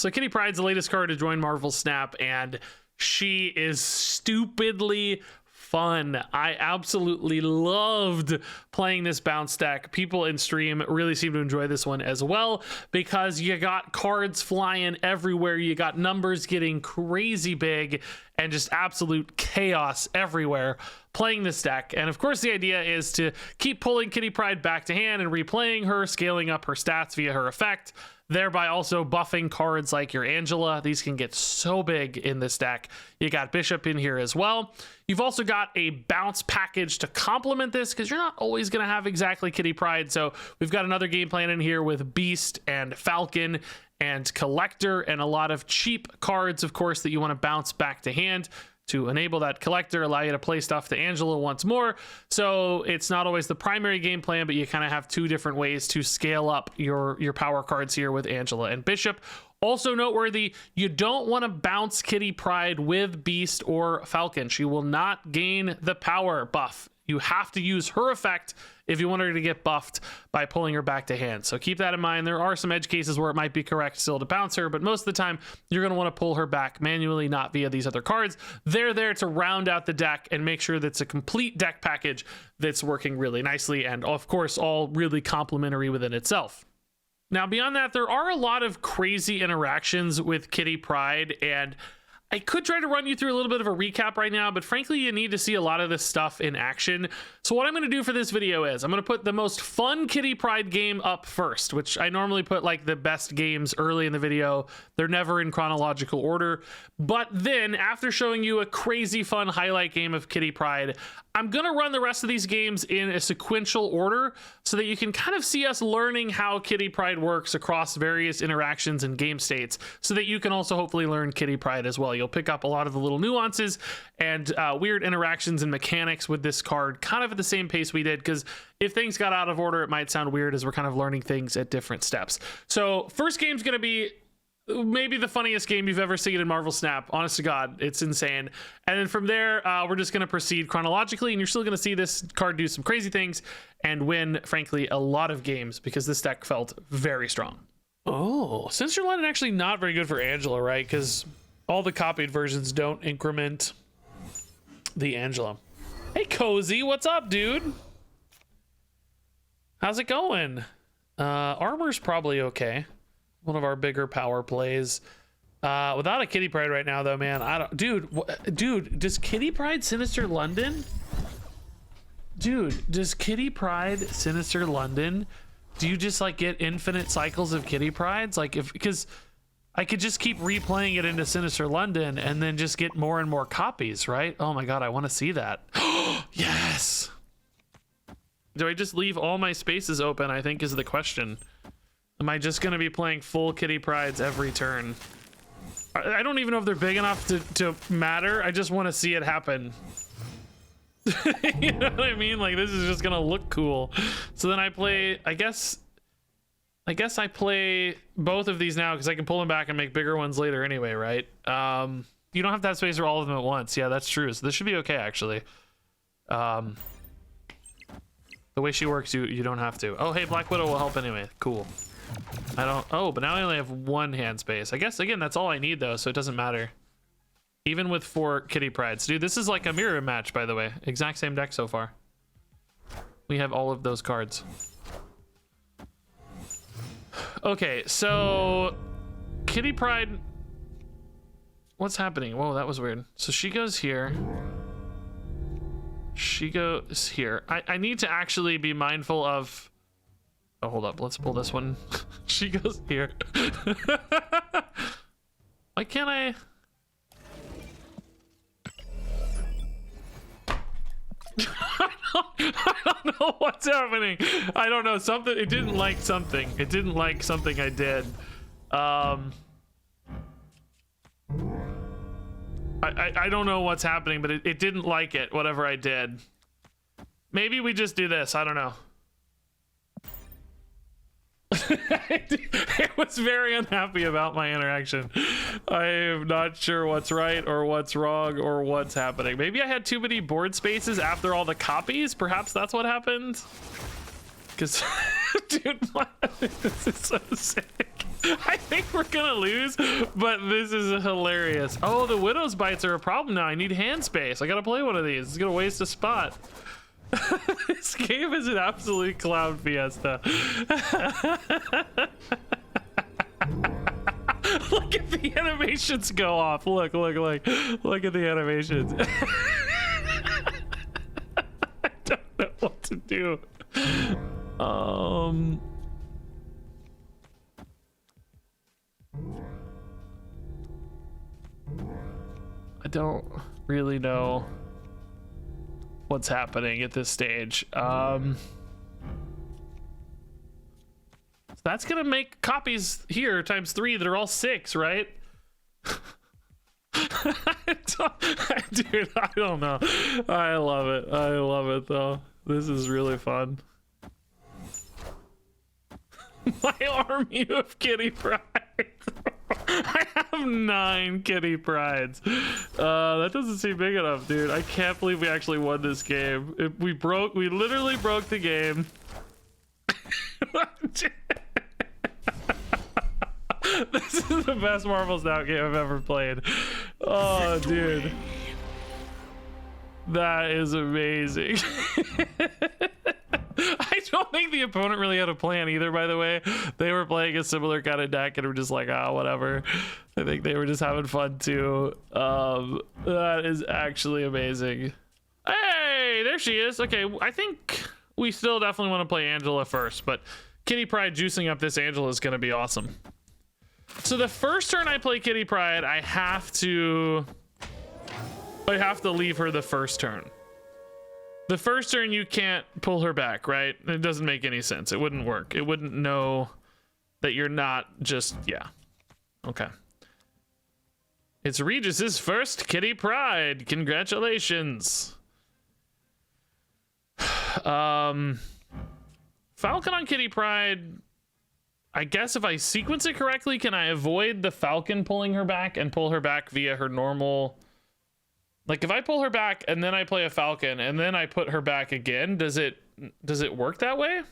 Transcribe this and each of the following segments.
So Kitty Pryde's the latest card to join Marvel Snap, and she is stupidly fun. I absolutely loved playing this bounce deck. People in stream really seem to enjoy this one as well, because you got cards flying everywhere, you got numbers getting crazy big, and just absolute chaos everywhere playing this deck. And of course the idea is to keep pulling Kitty Pryde back to hand and replaying her, scaling up her stats via her effect, thereby also buffing cards like your Angela. These can get so big in this deck. You got Bishop in here as well. You've also got a bounce package to complement this, because you're not always going to have exactly Kitty Pryde. So we've got another game plan in here with Beast and Falcon and Collector, and a lot of cheap cards, of course, that you want to bounce back to hand to enable that Collector, allow you to play stuff to Angela once more. So it's not always the primary game plan, but you kind of have two different ways to scale up your power cards here with Angela and Bishop. Also noteworthy, you don't want to bounce Kitty Pryde with Beast or Falcon. She will not gain the power buff. You have to use her effect if you want her to get buffed by pulling her back to hand. So keep that in mind. There are some edge cases where it might be correct still to bounce her, but most of the time you're going to want to pull her back manually, not via these other cards. They're there to round out the deck and make sure that's a complete deck package that's working really nicely, and of course all really complementary within itself. Now beyond that, there are a lot of crazy interactions with Kitty Pryde, and I could try to run you through a little bit of a recap right now, but frankly, you need to see a lot of this stuff in action. So what I'm going to do for this video is I'm going to put the most fun Kitty Pryde game up first, which I normally put like the best games early in the video. They're never in chronological order. But then after showing you a crazy fun highlight game of Kitty Pryde, I'm going to run the rest of these games in a sequential order so that you can kind of see us learning how Kitty Pryde works across various interactions and game states, so that you can also hopefully learn Kitty Pryde as well. You'll pick up a lot of the little nuances and weird interactions and mechanics with this card kind of at the same pace we did, because if things got out of order, it might sound weird as we're kind of learning things at different steps. So first game's going to be maybe the funniest game you've ever seen in Marvel Snap. Honest to God, it's insane. And then from there, we're just going to proceed chronologically, and you're still going to see this card do some crazy things and win, frankly, a lot of games, because this deck felt very strong. Oh, Sinister London actually not very good for Angela, right? Because all the copied versions don't increment the Angela. Hey, Cozy, what's up, dude? How's it going? Armor's probably okay. One of our bigger power plays. Without a Kitty Pryde right now, though, man, I don't. Dude, does Kitty Pryde Sinister London? Dude, does Kitty Pryde Sinister London? Do you just like get infinite cycles of Kitty Prydes? Like, because I could just keep replaying it into Sinister London and then just get more and more copies, right? Oh my God, I want to see that. Yes. Do I just leave all my spaces open, I think is the question. Am I just going to be playing full Kitty Prydes every turn? I don't even know if they're big enough to matter. I just want to see it happen. You know what I mean? Like, this is just going to look cool. So then I play, I guess I play both of these now because I can pull them back and make bigger ones later anyway, right? You don't have to have space for all of them at once. Yeah, that's true. So this should be okay, actually. The way she works, you don't have to. Oh, hey, Black Widow will help anyway. Cool. Oh, but now I only have one hand space. I guess, again, that's all I need, though, so it doesn't matter. Even with 4 Kitty Prydes. Dude, this is like a mirror match, by the way. Exact same deck so far. We have all of those cards. Okay, so Kitty Pryde. What's happening? Whoa, that was weird. So she goes here. She goes here. I need to actually be mindful of... Oh, hold up. Let's pull this one. She goes here. Why can't I... I don't know what's happening. I don't know. Something. It didn't like something. It didn't like something I did. I don't know what's happening, but it didn't like it, whatever I did. Maybe we just do this. I don't know. I was very unhappy about my interaction. I am not sure what's right or what's wrong or what's happening. Maybe I had too many board spaces after all the copies. Perhaps that's what happened. Because, dude, this is so sick. I think we're gonna lose, but this is hilarious. Oh, the Widow's Bites are a problem now. I need hand space. I gotta play one of these. It's gonna waste a spot. This game is an absolute clown fiesta. Look at the animations go off. Look at the animations. I don't know what to do. I don't really know what's happening at this stage. So that's gonna make copies here times 3 that are all 6, right? Dude, I don't know. I love it. I love it though. This is really fun. My army of Kitty Pryde. I have 9 Kitty Prydes. That doesn't seem big enough, dude. I can't believe we actually won this game. We literally broke the game. This is the best Marvel Snap game I've ever played. Oh, dude. That is amazing. I don't think the opponent really had a plan either, by the way. They were playing a similar kind of deck and were just like, ah, whatever. I think they were just having fun too. That is actually amazing. Hey, there she is. Okay, I think we still definitely want to play Angela first, but Kitty Pryde juicing up this Angela is going to be awesome. So the first turn I play Kitty Pryde, I have to leave her the first turn. The first turn you can't pull her back, right? It doesn't make any sense. It wouldn't work. It wouldn't know that you're not just, yeah. Okay. It's Regis's first Kitty Pryde. Congratulations. Falcon on Kitty Pryde. I guess if I sequence it correctly, can I avoid the Falcon pulling her back and pull her back via her normal... Like if I pull her back and then I play a Falcon and then I put her back again, does it work that way?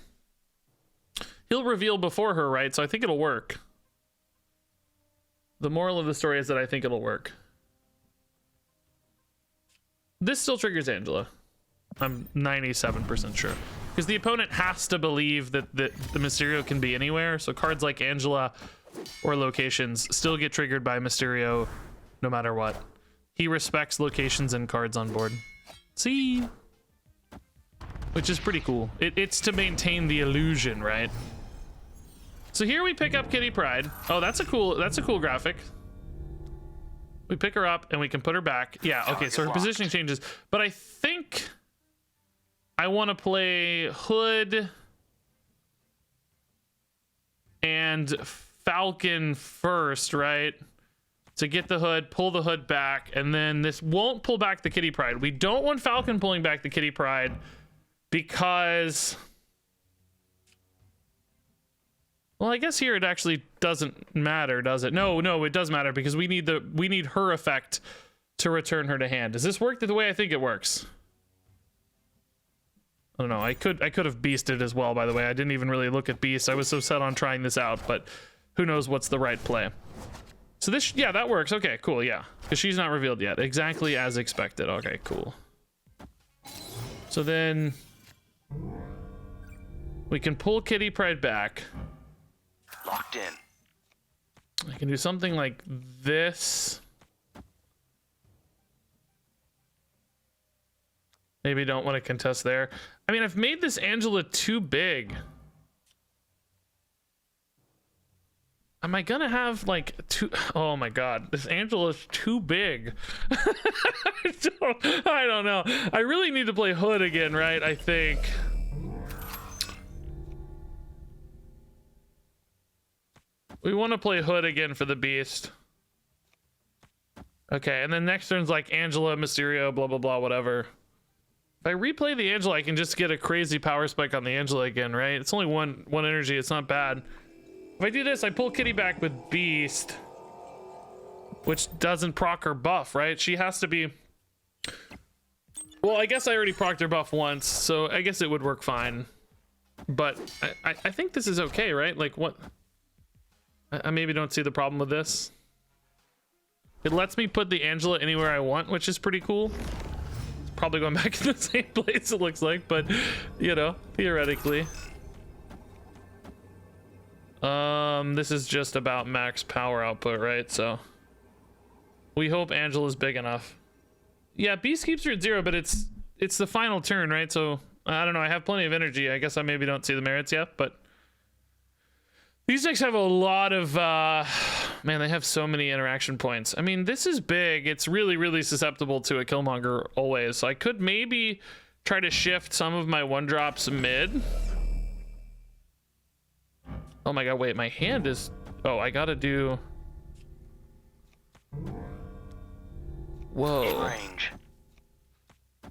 He'll reveal before her, right? So I think it'll work. The moral of the story is that I think it'll work. This still triggers Angela. I'm 97% sure. Because the opponent has to believe that the Mysterio can be anywhere. So cards like Angela or locations still get triggered by Mysterio no matter what. He respects locations and cards on board. See? Which is pretty cool. It's to maintain the illusion, right? So here we pick up Kitty Pryde. Oh, that's a cool graphic. We pick her up and we can put her back. Yeah, okay, so her positioning changes. But I think I want to play Hood and Falcon first, right? To get the Hood, pull the Hood back, and then this won't pull back the Kitty Pryde. We don't want Falcon pulling back the Kitty Pryde because... Well, I guess here it actually doesn't matter, does it? No, it does matter because we need her effect to return her to hand. Does this work the way I think it works? I don't know. I could have beasted as well, by the way. I didn't even really look at beast. I was so set on trying this out, but who knows what's the right play. So this, yeah, that works. Okay, cool, yeah. Because she's not revealed yet. Exactly as expected. Okay, cool. So then we can pull Kitty Pryde back. Locked in. I can do something like this. Maybe don't want to contest there. I mean, I've made this Angela too big. Am I gonna have like two? Oh my god, this Angela's too big. I don't know. I really need to play Hood again, right? I think. We want to play Hood again for the Beast. Okay, and then next turn's like Angela, Mysterio, blah blah blah, whatever. If I replay the Angela, I can just get a crazy power spike on the Angela again, right? It's only one energy. It's not bad. If I do this, I pull Kitty back with Beast, which doesn't proc her buff, right? She has to be... Well, I guess I already procced her buff once, so I guess it would work fine. but I think this is okay, right? Like, what? I maybe don't see the problem with this. It lets me put the Angela anywhere I want, which is pretty cool. It's probably going back in the same place, it looks like, but, you know, theoretically. This is just about max power output, right? So we hope Angela's big enough. Yeah, Beast keeps her at 0, but it's the final turn, right? So I don't know. I have plenty of energy. I guess I maybe don't see the merits yet, but these decks have a lot of man, they have so many interaction points. I mean, this is big. It's really, really susceptible to a Killmonger always. So I could maybe try to shift some of my 1-drops mid. Oh my god, wait, my hand is... Oh, I gotta do... Whoa. In range.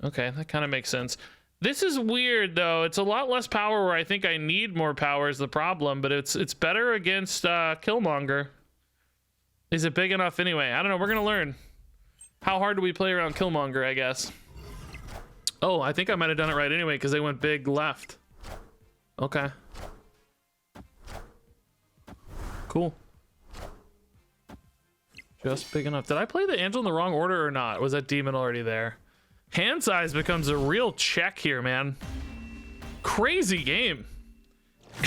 Okay, that kind of makes sense. This is weird, though. It's a lot less power where I think I need more power is the problem, but it's better against Killmonger. Is it big enough anyway? I don't know. We're going to learn. How hard do we play around Killmonger, I guess? Oh, I think I might have done it right anyway because they went big left. Okay. Cool. Just big enough. Did I play the Angel in the wrong order or not? Was that demon already there? Hand size becomes a real check here, man. Crazy game.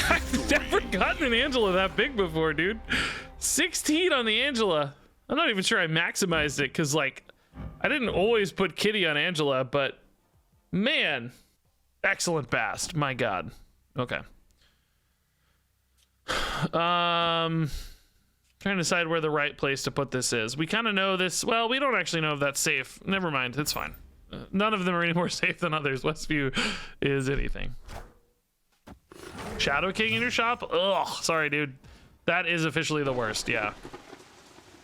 I've never gotten an Angela that big before, dude. 16 on the Angela. I'm not even sure I maximized it because, like, I didn't always put Kitty on Angela, but man, excellent Bast. My God. Okay. Trying to decide where the right place to put this is. We kind of know this. Well, we don't actually know if that's safe. Never mind. It's fine. None of them are any more safe than others. Westview is anything. Shadow King in your shop? Ugh. Sorry, dude. That is officially the worst. Yeah.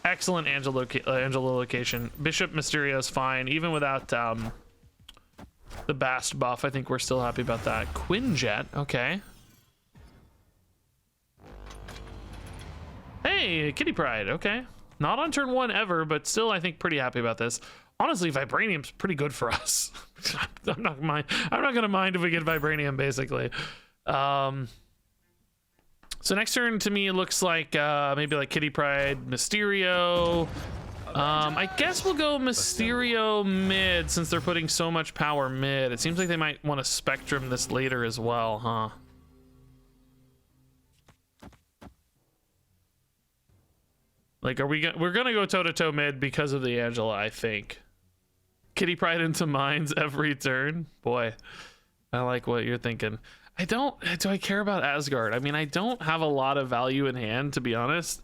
Excellent Angela location. Bishop Mysterio is fine. Even without the Bast buff, I think we're still happy about that. Quinjet. Okay. Hey, Kitty Pryde. Okay. Not on turn 1 ever, but still I think pretty happy about this. Honestly, Vibranium's pretty good for us. I'm not gonna mind if we get Vibranium, basically. So next turn to me it looks like maybe like Kitty Pryde, Mysterio. I guess we'll go Mysterio mid since they're putting so much power mid. It seems like they might want to Spectrum this later as well, huh? Like, we're gonna go toe-to-toe mid because of the Angela, I think. Kitty Pryde into mines every turn. Boy, I like what you're thinking. Do I care about Asgard? I mean, I don't have a lot of value in hand, to be honest.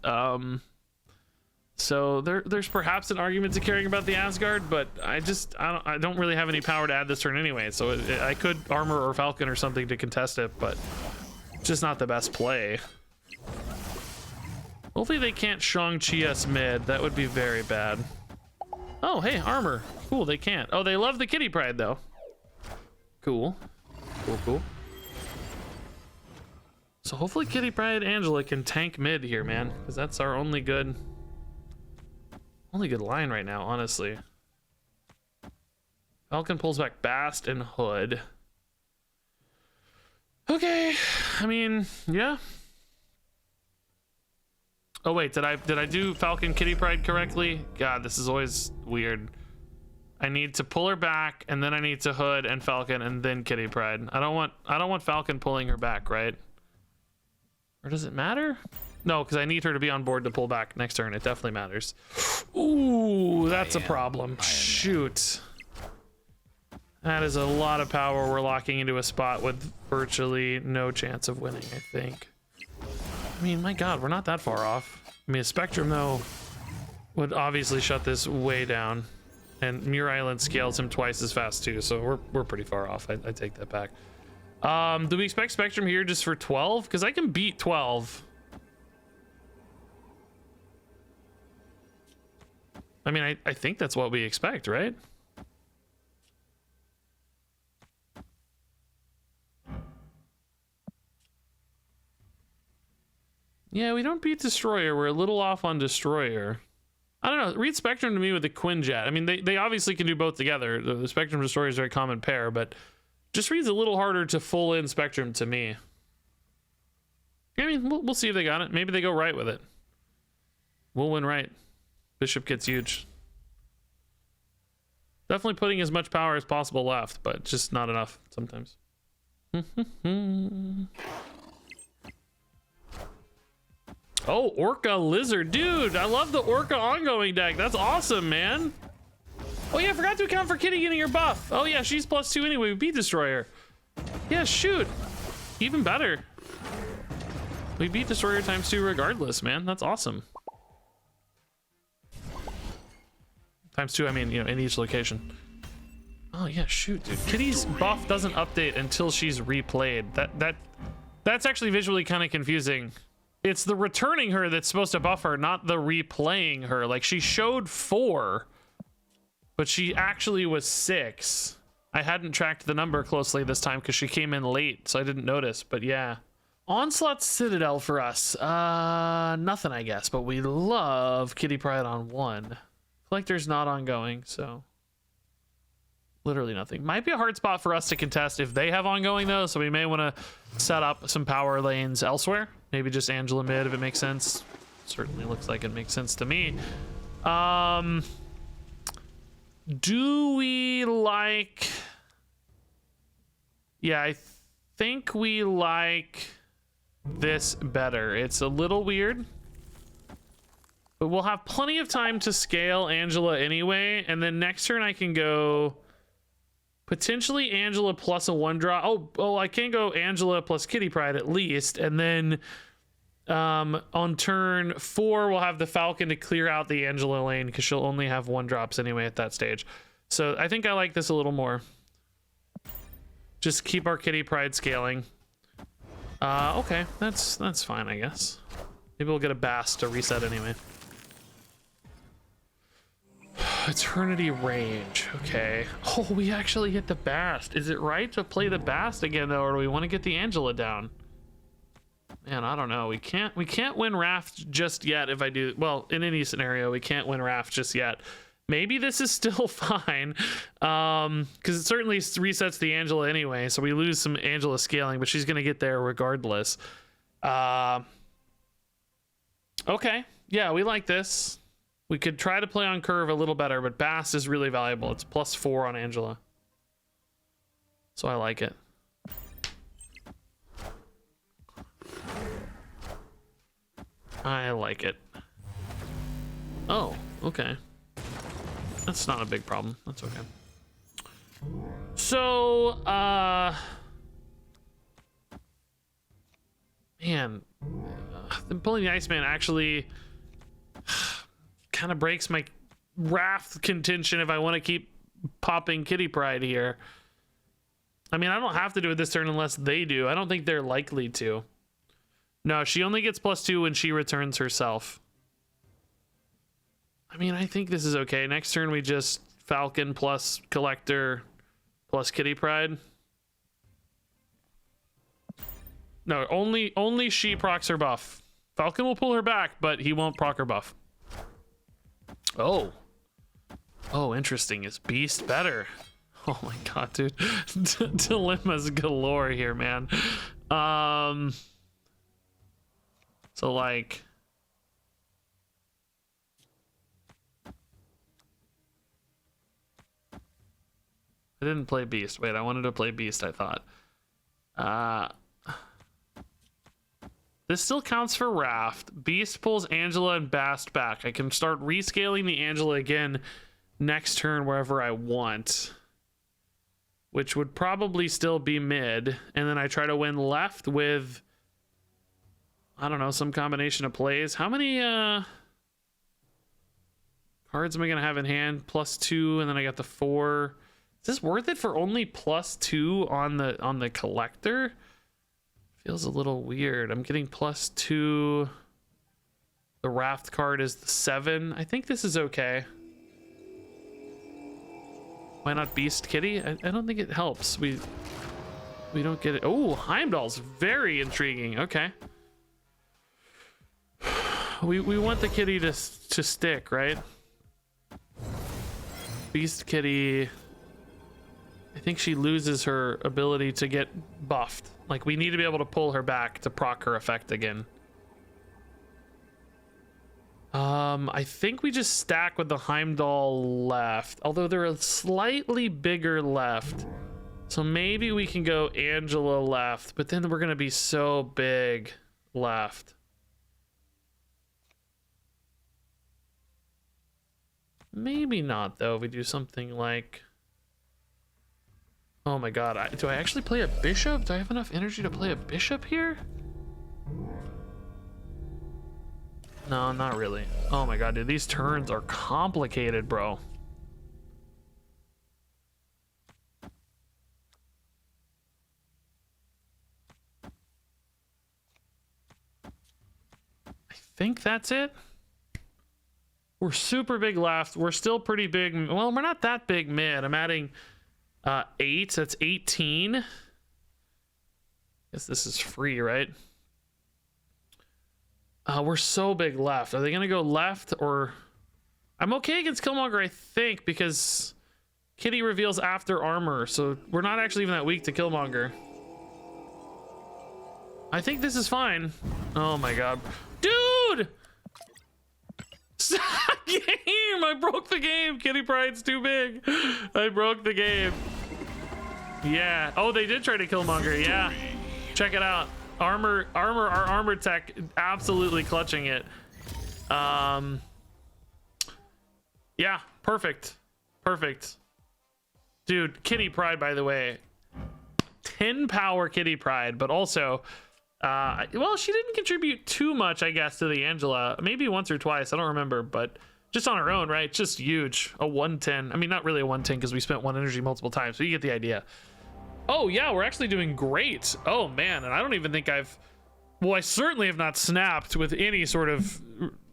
So there's perhaps an argument to caring about the Asgard, but I don't really have any power to add this turn anyway. So I could Armor or Falcon or something to contest it, but just not the best play. Hopefully they can't Shang-Chi us mid. That would be very bad. Oh, hey, armor. Cool, they can't. Oh, they love the Kitty Pryde, though. Cool. Cool. So hopefully Kitty Pryde Angela can tank mid here, man. Because that's our only good line right now, honestly. Falcon pulls back Bast and Hood. Okay. I mean, yeah. Oh wait, did I do Falcon Kitty Pryde correctly? God, this is always weird. I need to pull her back, and then I need to Hood and Falcon, and then Kitty Pryde. I don't want Falcon pulling her back, right? Or does it matter? No, because I need her to be on board to pull back next turn. It definitely matters. Ooh, that's a problem. Shoot. That is a lot of power. We're locking into a spot with virtually no chance of winning, I think. I mean, my God, we're not that far off. I mean, a Spectrum, though, would obviously shut this way down. And Muir Island scales him twice as fast, too, so we're pretty far off. I take that back. Do we expect Spectrum here just for 12? Because I can beat 12. I mean, I think that's what we expect, right? Yeah, we don't beat Destroyer. We're a little off on Destroyer. I don't know. Read Spectrum to me with the Quinjet. I mean, they obviously can do both together. The Spectrum Destroyer is a very common pair, but just reads a little harder to full in Spectrum to me. I mean, we'll see if they got it. Maybe they go right with it. We'll win right. Bishop gets huge. Definitely putting as much power as possible left, but just not enough sometimes. Oh, Orca Lizard. Dude, I love the Orca ongoing deck. That's awesome, man. Oh, yeah, I forgot to account for Kitty getting her buff. Oh, yeah, she's +2 anyway. We beat Destroyer. Yeah, shoot. Even better. We beat Destroyer ×2 regardless, man. That's awesome. ×2, I mean, you know, in each location. Oh, yeah, shoot, dude. Kitty's buff doesn't update until she's replayed. That's actually visually kind of confusing. It's the returning her that's supposed to buff her, not the replaying her. Like, she showed 4, but she actually was 6. I hadn't tracked the number closely this time because she came in late, so I didn't notice, but yeah. Onslaught Citadel for us. Nothing, I guess, but we love Kitty Pryde on 1. Collector's not ongoing, so literally nothing. Might be a hard spot for us to contest if they have ongoing, though, so we may want to set up some power lanes elsewhere. Maybe just Angela mid if it makes sense. Certainly looks like it makes sense to me. Do we like... Yeah, I think we like this better. It's a little weird, but we'll have plenty of time to scale Angela anyway, and then next turn I can go potentially Angela plus a 1-drop. Oh, I can go Angela plus Kitty Pryde at least, and then on turn 4 we'll have the Falcon to clear out the Angela lane because she'll only have 1-drops anyway at that stage. So I think I like this a little more. Just keep our Kitty Pryde scaling. Okay, that's fine, I guess. Maybe we'll get a Bast to reset anyway. Eternity Range. Okay. Oh, we actually hit the Bast. Is it right to play the Bast again though, or do we want to get the Angela down? Man, I don't know. We can't win Raft just yet if I do. Well, in any scenario, we can't win Raft just yet. Maybe this is still fine, because it certainly resets the Angela anyway, so we lose some Angela scaling, but she's going to get there regardless. Okay, yeah, we like this. We could try to play on curve a little better, but Bast is really valuable. It's +4 on Angela, so I like it. I like it. Oh, okay. That's not a big problem. That's okay. So, man, pulling the Iceman actually kind of breaks my Raft contention if I want to keep popping Kitty Pryde here. I mean, I don't have to do it this turn unless they do. I don't think they're likely to. No, she only gets +2 when she returns herself. I mean, I think this is okay. Next turn we just Falcon plus Collector plus Kitty Pryde. No, only she procs her buff. Falcon will pull her back, but he won't proc her buff. Oh, interesting. Is Beast better? Oh my god, dude. Dilemmas galore here, man. So like, I didn't play Beast. Wait, I wanted to play Beast, I thought. This still counts for Raft. Beast pulls Angela and Bast back. I can start rescaling the Angela again next turn wherever I want, which would probably still be mid. And then I try to win left with, I don't know, some combination of plays. How many cards am I going to have in hand? +2, and then I got the 4. Is this worth it for only +2 on the Collector? Feels a little weird. I'm getting +2. The Raft card is the 7. I think this is okay. Why not Beast Kitty? I don't think it helps. We don't get it. Oh, Heimdall's very intriguing. Okay. We want the Kitty to stick, right? Beast Kitty. I think she loses her ability to get buffed. Like, we need to be able to pull her back to proc her effect again. I think we just stack with the Heimdall left, although they're a slightly bigger left. So maybe we can go Angela left, but then we're going to be so big left. Maybe not, though. We do something like... Oh my god, do I actually play a bishop? Do I have enough energy to play a bishop here? No, not really. Oh my god, dude, these turns are complicated, bro. I think that's it. We're super big left. We're still pretty big. Well, we're not that big mid. I'm adding 8. That's 18. Guess this is free, right? We're so big left. Are they gonna go left or... I'm okay against Killmonger, I think, because Kitty reveals after armor, so we're not actually even that weak to Killmonger. I think this is fine. Oh my god. Dude! Stop game! I broke the game! Kitty Pryde's too big. I broke the game. Yeah. Oh, they did try to Killmonger. Yeah. Check it out. Our armor tech absolutely clutching it. Yeah, perfect. Dude, Kitty Pryde, by the way, 10 power Kitty Pryde, but also well, she didn't contribute too much, I guess, to the Angela. Maybe once or twice, I don't remember, but just on her own, right? Just huge. A 110. I mean, not really a 110 because we spent 1 energy multiple times, but you get the idea. Oh yeah, we're actually doing great. Oh man, and I don't even think well, I certainly have not snapped with any sort of...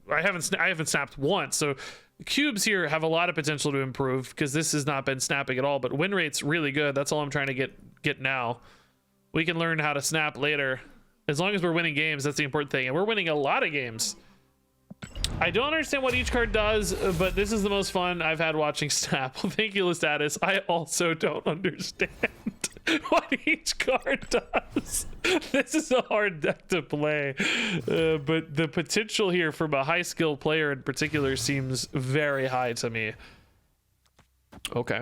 I haven't snapped once, so cubes here have a lot of potential to improve because this has not been snapping at all, but win rate's really good. That's all I'm trying to get now. We can learn how to snap later. As long as we're winning games, that's the important thing, and we're winning a lot of games. I don't understand what each card does, but this is the most fun I've had watching Snap. Thank you, Listatus. I also don't understand what each card does. This is a hard deck to play, but the potential here from a high skill player in particular seems very high to me. Okay.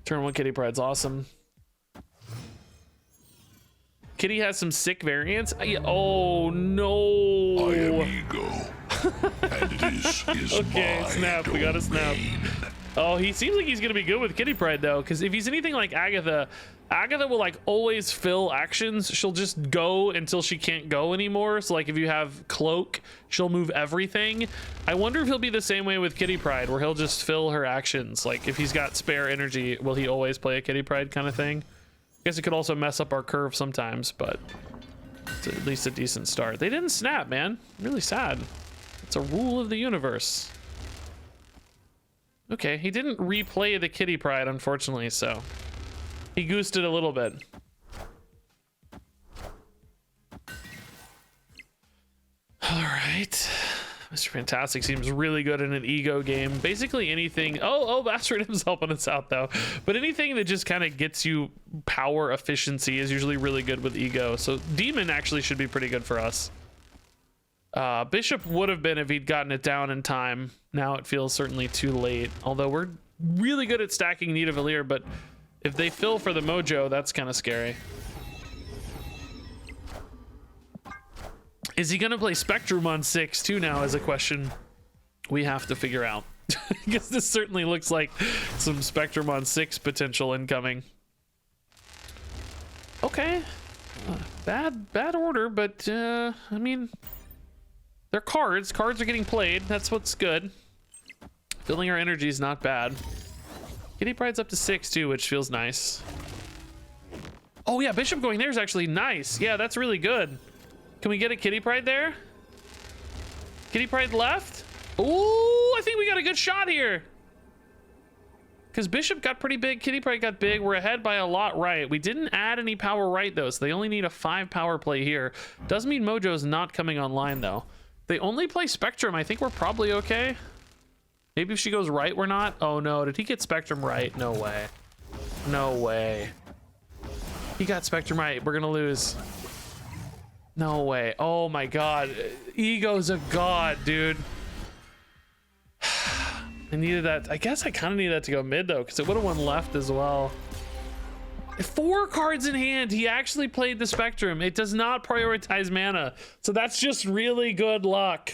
Turn 1 Kitty Pryde's awesome. Kitty has some sick variants. Oh no! I am ego, and this is okay, my snap. We gotta snap. domain. Oh, he seems like he's gonna be good with Kitty Pryde though, because if he's anything like Agatha will like always fill actions. She'll just go until she can't go anymore. So like if you have Cloak, she'll move everything. I wonder if he'll be the same way with Kitty Pryde, where he'll just fill her actions. Like if he's got spare energy, will he always play a Kitty Pryde kind of thing? I guess it could also mess up our curve sometimes, but it's at least a decent start. They didn't snap, man. Really sad. It's a rule of the universe. Okay, he didn't replay the Kitty Pryde, unfortunately, so he goosed it a little bit. All right. Mr. Fantastic seems really good in an ego game. Basically anything... Oh, Bastardim's helping us out, though. But anything that just kind of gets you power efficiency is usually really good with ego. So Demon actually should be pretty good for us. Bishop would have been if he'd gotten it down in time. Now it feels certainly too late. Although we're really good at stacking Nidavellir, but if they fill for the mojo, that's kind of scary. Is he gonna play Spectrum on 6 too now is a question we have to figure out. Because this certainly looks like some Spectrum on 6 potential incoming. Okay. Bad order, but I mean, they're cards. Cards are getting played. That's what's good. Filling our energy is not bad. Kitty Pryde's up to 6 too, which feels nice. Oh yeah, Bishop going there is actually nice. Yeah, that's really good. Can we get a Kitty Pryde there? Kitty Pryde left? Ooh, I think we got a good shot here. Because Bishop got pretty big, Kitty Pryde got big. We're ahead by a lot right. We didn't add any power right though, so they only need a 5 power play here. Doesn't mean Mojo's not coming online though. They only play Spectrum. I think we're probably okay. Maybe if she goes right, we're not. Oh no, did he get Spectrum right? No way. No way. He got Spectrumite. We're gonna lose. No way. Oh my god. Ego's a god, dude. I needed that. I guess I kind of needed that to go mid though, because it would have won left as well. 4 cards in hand. He actually played the Spectrum. It does not prioritize mana, so that's just really good luck.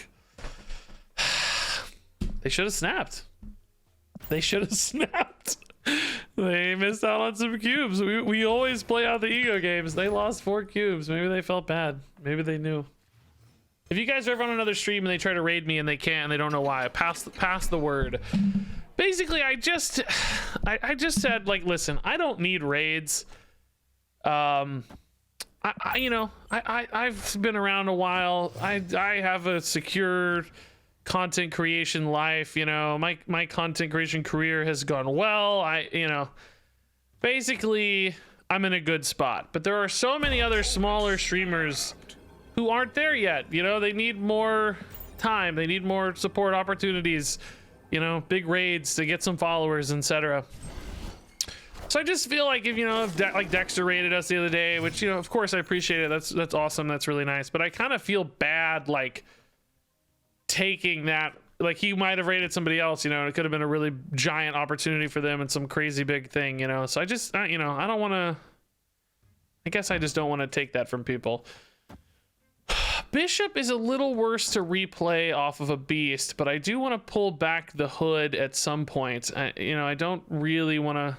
They should have snapped. They should have snapped. They missed out on some cubes. We always play out the ego games. They lost 4 cubes. Maybe they felt bad. Maybe they knew. If you guys are ever on another stream and they try to raid me and they can't and they don't know why, pass the word. Basically, I just said, like, listen, I don't need raids. I've been around a while. I have a secure content creation life. You know, my content creation career has gone well. Basically, I'm in a good spot. But there are so many other smaller streamers who aren't there yet. You know, they need more time. They need more support opportunities. You know, big raids to get some followers, etc. So I just feel like if like Dexter raided us the other day, which, of course I appreciate it. That's awesome. That's really nice. But I kind of feel bad, like, taking that. Like, he might have raided somebody else, and it could have been a really giant opportunity for them and some crazy big thing, So I just, I don't want to. I guess I just don't want to take that from people. Bishop is a little worse to replay off of a beast, but I do want to pull back the hood at some point. I don't really want to.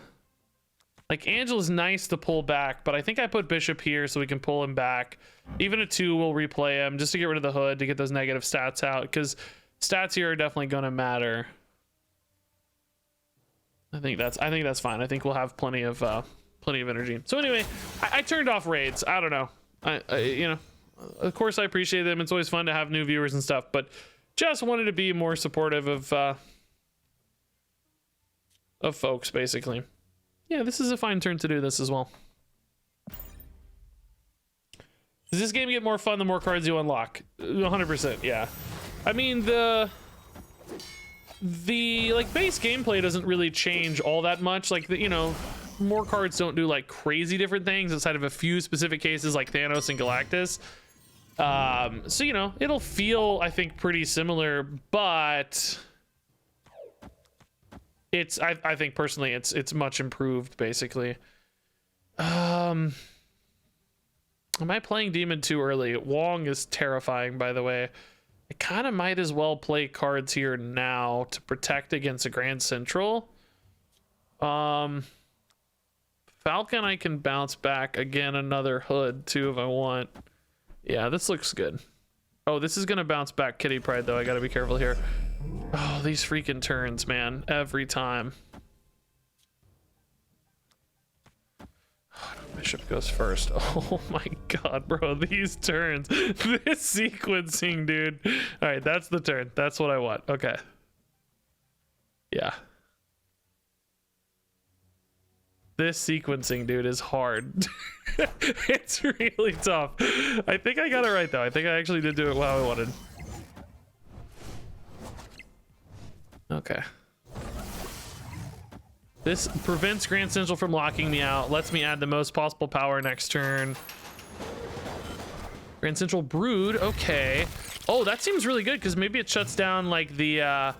Like, Angela's nice to pull back, but I think I put Bishop here so we can pull him back. Even a 2 will replay him just to get rid of the hood, to get those negative stats out, because stats here are definitely going to matter. I think that's fine. I think we'll have plenty of energy. So anyway, I turned off raids. I don't know. Of course I appreciate them. It's always fun to have new viewers and stuff, but just wanted to be more supportive of folks, basically. Yeah, this is a fine turn to do this as well. Does this game get more fun the more cards you unlock? 100%, yeah. I mean, the like base gameplay doesn't really change all that much. Like, more cards don't do like crazy different things outside of a few specific cases like Thanos and Galactus. So it'll feel, I think, pretty similar, but I think personally it's much improved, basically. Am I playing Demon too early? Wong is terrifying, by the way. I kind of might as well play cards here now to protect against a Grand Central. Falcon, I can bounce back again, another hood too if I want. Yeah, this looks good. Oh, this is gonna bounce back Kitty Pryde though. I gotta be careful here. Oh, these freaking turns, man, every time. Bishop goes first. Oh my god, bro, these turns. This sequencing, dude. All right, that's the turn. That's what I want. Okay. Yeah. This sequencing, dude, is hard. It's really tough. I think I got it right, though. I think I actually did do it how I wanted. Okay. This prevents Grand Central from locking me out. Lets me add the most possible power next turn. Grand Central Brood. Okay. Oh, that seems really good, because maybe it shuts down, like, the...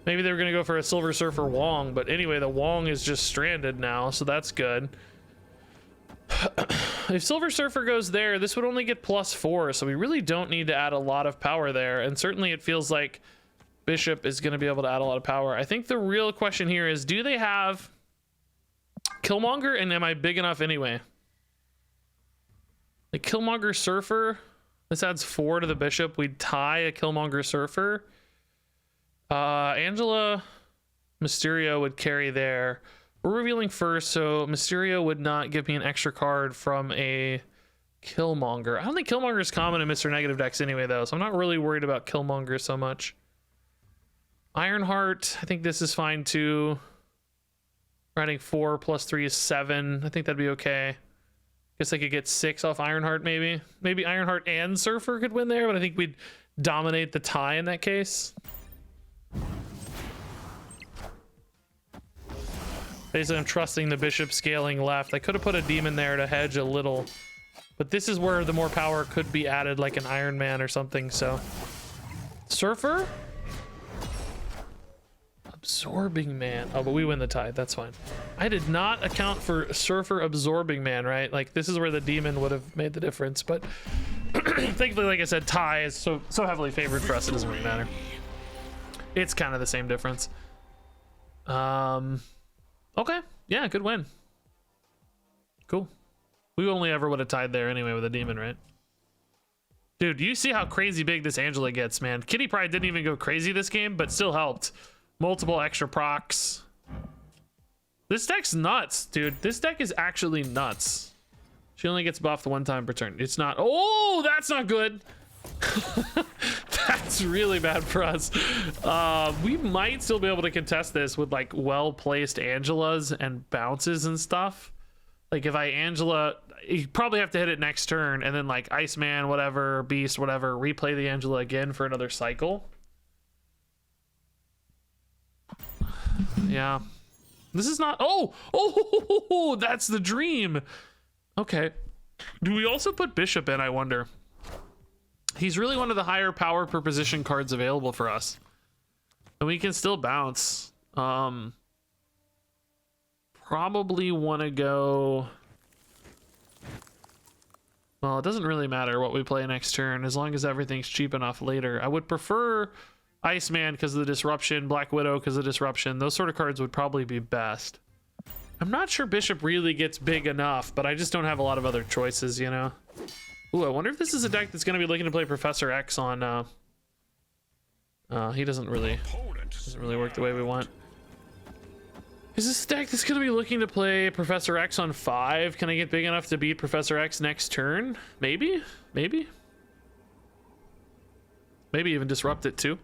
Maybe they were going to go for a Silver Surfer Wong, but anyway, the Wong is just stranded now, so that's good. If Silver Surfer goes there, this would only get +4, so we really don't need to add a lot of power there, and certainly it feels like Bishop is going to be able to add a lot of power. I think the real question here is, do they have Killmonger, and am I big enough anyway? Like, Killmonger Surfer, this adds 4 to the Bishop. We'd tie a Killmonger Surfer. Angela Mysterio would carry there. We're revealing first, so Mysterio would not give me an extra card from a Killmonger. I don't think Killmonger is common in Mr. Negative decks anyway, though, so I'm not really worried about Killmonger so much. Ironheart, I think this is fine too. Riding 4 + 3 is 7. I think that'd be okay. Guess I could get 6 off Ironheart, maybe. Maybe Ironheart and Surfer could win there, but I think we'd dominate the tie in that case. Basically, I'm trusting the bishop scaling left. I could have put a demon there to hedge a little, but this is where the more power could be added, like an Iron Man or something. So, Surfer, Absorbing Man. Oh, but we win the tie. That's fine. I did not account for Surfer, Absorbing Man, right? Like, this is where the demon would have made the difference, but thankfully, like I said, tie is so heavily favored for us, it doesn't really matter. It's kind of the same difference. Okay, yeah, good win. Cool. We only ever would have tied there anyway with a demon, right? Dude, you see how crazy big this Angela gets, man. Kitty Pryde didn't even go crazy this game, but still helped. Multiple extra procs. This deck's nuts, dude. This deck is actually nuts. She only gets buffed one time per turn. It's not. Oh, that's not good. That's really bad for us. We might still be able to contest this with like well-placed Angelas and bounces and stuff. Like if I Angela, you probably have to hit it next turn and then like Iceman, whatever, Beast, whatever, replay the Angela again for another cycle. Yeah. This is not. Oh, that's the dream. Okay. Do we also put Bishop in, I wonder? He's really one of the higher power per position cards available for us. And we can still bounce. Probably want to go... Well, it doesn't really matter what we play next turn, as long as everything's cheap enough later. I would prefer Iceman because of the disruption, Black Widow because of the disruption. Those sort of cards would probably be best. I'm not sure Bishop really gets big enough, but I just don't have a lot of other choices, you know? Ooh, I wonder if this is a deck that's going to be looking to play Professor X on... he doesn't really work the way we want. Is this a deck that's going to be looking to play Professor X on 5? Can I get big enough to beat Professor X next turn? Maybe? Maybe? Maybe even disrupt it too.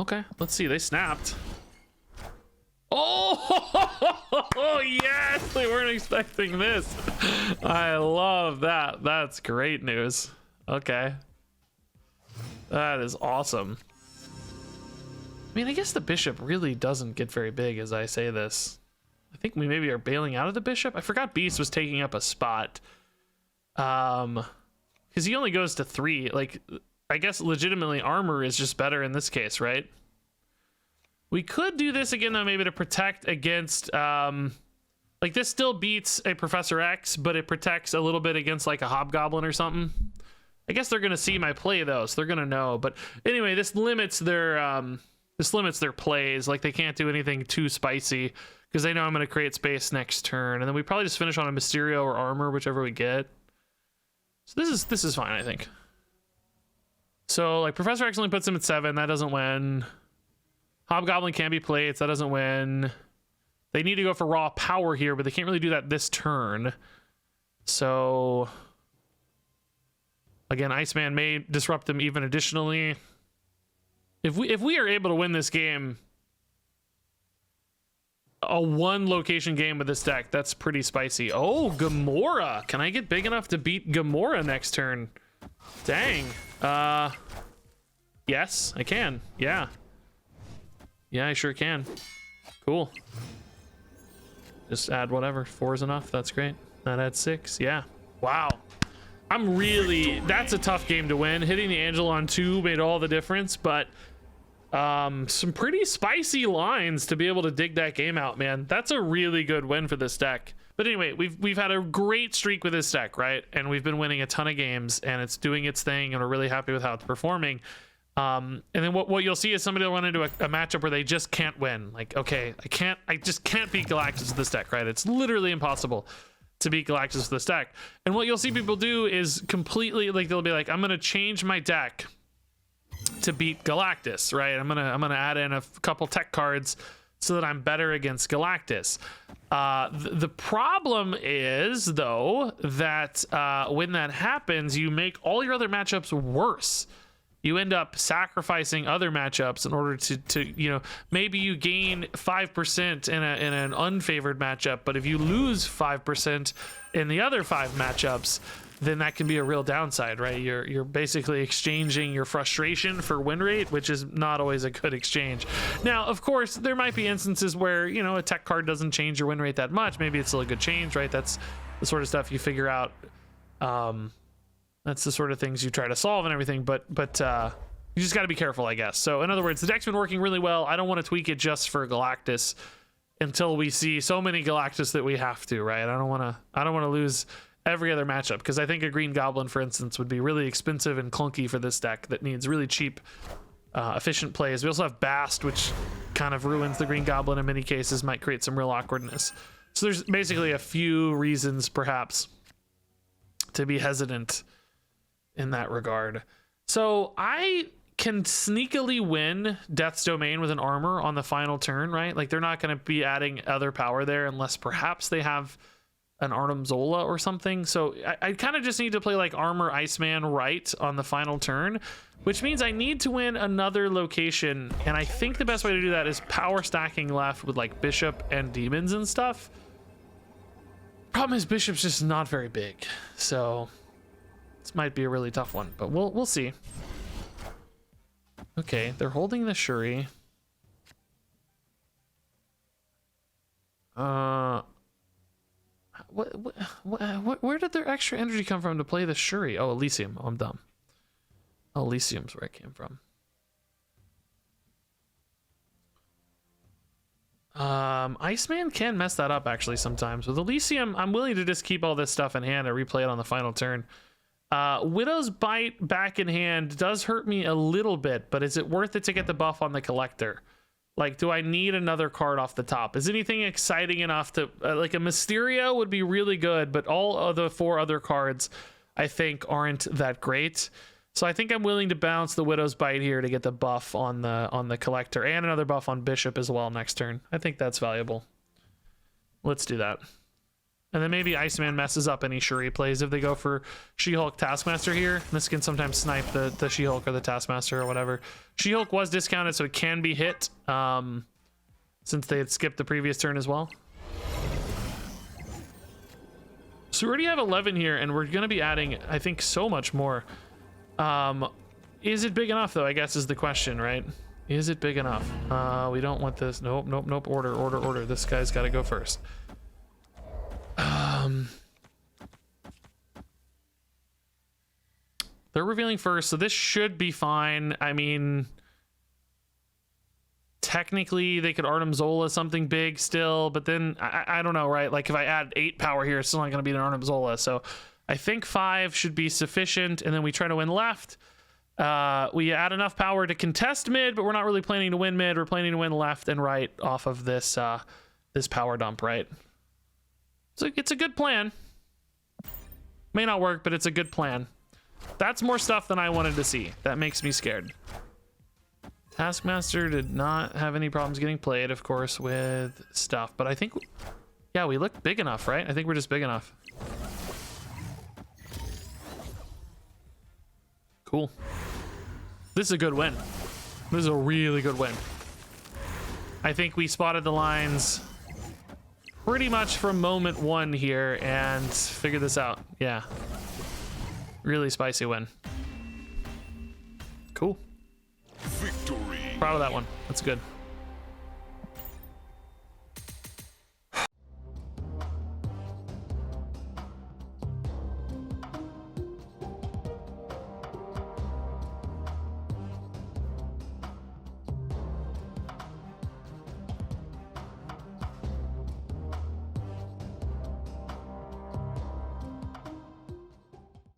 Okay, let's see. They snapped. Oh, yes! They weren't expecting this. I love that. That's great news. Okay. That is awesome. I mean, I guess the bishop really doesn't get very big as I say this. I think we maybe are bailing out of the bishop. I forgot Beast was taking up a spot. Because he only goes to 3. Like, I guess legitimately armor is just better in this case, right? We could do this again, though, maybe to protect against... like, this still beats a Professor X, but it protects a little bit against, like, a Hobgoblin or something. I guess they're going to see my play, though, so they're going to know. But anyway, this limits their plays. Like, they can't do anything too spicy because they know I'm going to create space next turn. And then we probably just finish on a Mysterio or Armor, whichever we get. So this is fine, I think. So, like, Professor X only puts him at 7. That doesn't win. Hobgoblin can be plates. That doesn't win. They need to go for raw power here, but they can't really do that this turn. So, again, Iceman may disrupt them even additionally. If we are able to win this game, a 1-location game with this deck, that's pretty spicy. Oh, Gamora. Can I get big enough to beat Gamora next turn? Dang. Yes, I can. Yeah. Yeah, I sure can. Cool. Just add whatever. 4 is enough. That's great. That adds 6. Yeah. Wow. I'm really... That's a tough game to win. Hitting the Angel on 2 made all the difference, but some pretty spicy lines to be able to dig that game out, man. That's a really good win for this deck. But anyway, we've had a great streak with this deck, right? And we've been winning a ton of games, and it's doing its thing, and we're really happy with how it's performing. And then what you'll see is somebody will run into a matchup where they just can't win. Like, okay, I just can't beat Galactus with this deck, right? It's literally impossible to beat Galactus with this deck. And what you'll see people do is completely, like, they'll be like, I'm gonna change my deck to beat Galactus, right? I'm gonna add in a couple tech cards so that I'm better against Galactus. The problem is, though, that when that happens, you make all your other matchups worse. You end up sacrificing other matchups in order to you know, maybe you gain 5% in an unfavored matchup, but if you lose 5% in the other 5 matchups, then that can be a real downside, right? You're basically exchanging your frustration for win rate, which is not always a good exchange. Now, of course, there might be instances where, you know, a tech card doesn't change your win rate that much. Maybe it's still a good change, right? That's the sort of stuff you figure out. That's the sort of things you try to solve and everything, but you just got to be careful, I guess. So in other words, the deck's been working really well. I don't want to tweak it just for Galactus until we see so many Galactus that we have to, right? I don't want to lose every other matchup, because I think a Green Goblin, for instance, would be really expensive and clunky for this deck that needs really cheap, efficient plays. We also have Bast, which kind of ruins the Green Goblin in many cases, might create some real awkwardness. So there's basically a few reasons, perhaps, to be hesitant in that regard. So I can sneakily win Death's Domain with an armor on the final turn, right? Like, they're not going to be adding other power there unless perhaps they have an Arnim Zola or something. So I kind of just need to play like Armor Iceman right on the final turn, which means I need to win another location. And I think the best way to do that is power stacking left with like Bishop and Demons and stuff. Problem is Bishop's just not very big, so this might be a really tough one, but we'll see. Okay, they're holding the Shuri. Where did their extra energy come from to play the Shuri? Oh, Elysium. Oh, I'm dumb. Oh, Elysium's where it came from. Iceman can mess that up actually sometimes. With Elysium, I'm willing to just keep all this stuff in hand and replay it on the final turn. Widow's Bite back in hand does hurt me a little bit, but is it worth it to get the buff on the Collector? Like, do I need another card off the top? Is anything exciting enough to... like, a Mysterio would be really good, but all of the 4 other cards, I think, aren't that great. So I think I'm willing to bounce the Widow's Bite here to get the buff on the Collector, and another buff on Bishop as well next turn. I think that's valuable. Let's do that. And then maybe Iceman messes up any Shuri plays if they go for She-Hulk Taskmaster here. This can sometimes snipe the She-Hulk or the Taskmaster or whatever. She-Hulk was discounted, so it can be hit since they had skipped the previous turn as well. So we already have 11 here, and we're going to be adding, I think, so much more. Is it big enough, though, I guess is the question, right? Is it big enough? We don't want this. Nope, nope, nope. Order. This guy's got to go first. They're revealing first, so this should be fine. I mean, technically they could Arnim Zola something big still, but then I don't know, right? Like, if I add 8 power here, it's still not going to be an Arnim Zola. So I think 5 should be sufficient, and then we try to win left. We add enough power to contest mid, but we're not really planning to win mid. We're planning to win left and right off of this this power dump, right? So it's a good plan. May not work, but it's a good plan. That's more stuff than I wanted to see. That makes me scared. Taskmaster did not have any problems getting played, of course, with stuff. But I think, yeah, we look big enough, right? I think we're just big enough. Cool. This is a good win. This is a really good win. I think we spotted the lines pretty much from moment 1 here and figured this out. Yeah. Really spicy win. Cool. Victory. Proud of that one. That's good.